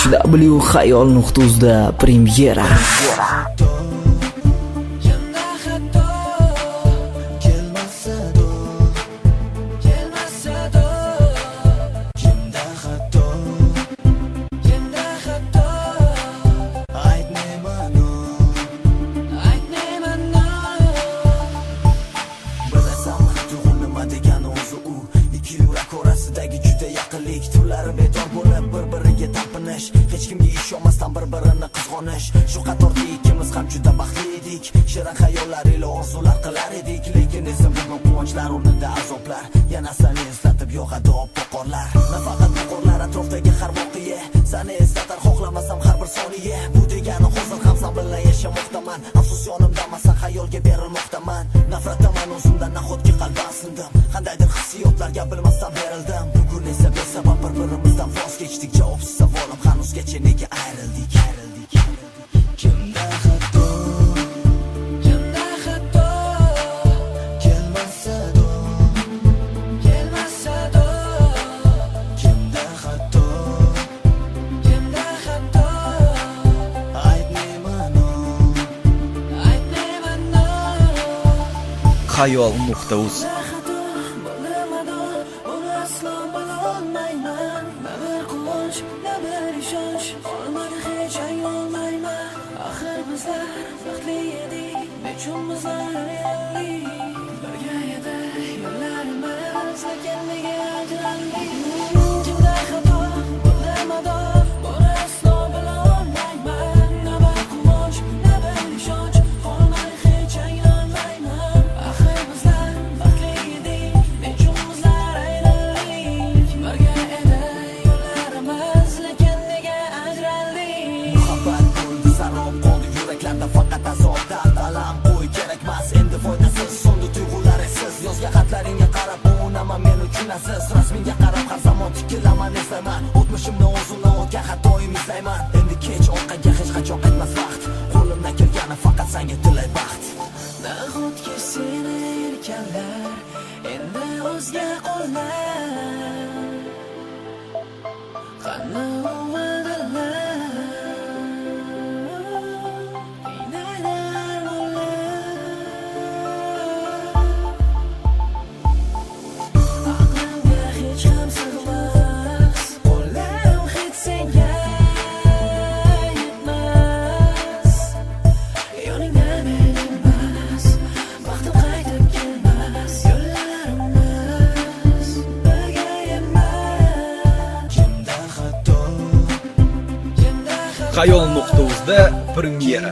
www.khayol.uz premyera. Juda yaqinlik turlari bedor bo'lib bir-biriga talpinish, hech kimga ishonmasdan bir-birini qizg'onish. Shu qatorda ikkimiz ham juda baxtli edik. Shirin xayollar ila orzular qilar edik, lekin esimizdan quvonchlar o'rnida azoblar. Yana seni eslatib yog'adi oppoq qorlar. Nafaqat qorlar atrofdagi har voqea seni eslatar, xohlamasam har bir soniya. Bu degani hozir ham sen bilan yashamoqdaman. Afsus yonimda masan, xayolga berilmoqdaman. Nafrataman o'zimdan, nahotki qalban sindim. Qandaydir hissiyotlarga bilmasdan berildim. Bugun esa besabab bir-birimizdan voz kechdik. Javobsiz savolim hanuzgacha nega ayrildik? Kimda xato? Kimda xato? Kelmasa do, kelmasa do. Kimda xato? Kimda xato? Aytmayman, aytmayman. Khayol.uz Axir bizlar baxtli edik, nechunmizlar reallik. Birga edi yo'llarimiz, lekin nega ajraldik? Kimda xato, bo'ldi mador, buni aslo bila olmayman. Na bir quvonch, na bir ishonch, qolmadi hech anglolmayman. Axir bizlar baxtli edik, nechunmizlar ayrildik. Birga edi yo'llarimiz, lekin nega ajraldik? Muhabbat bo'ldi sarob qoldi yuraklarda, faqat azobda alam qo'y kerakmas, endi foydasiz so'ndi tuyg'ular esiz. Yozga xatlaringga qarab o'naman men uchun aziz, rasmingga qarab har zamon tikilaman, eslayman o'tmishimni, o'zimni o'tgan xatoyim izlayman. Endi kech orqaga hech qachon qaytmas vaqt, qo'limdan kelgani faqat senga tilay baxt. Nahotki seni erkanlar endi o'zga qo'llar, qani va'dalar Khayol.uzda premyera.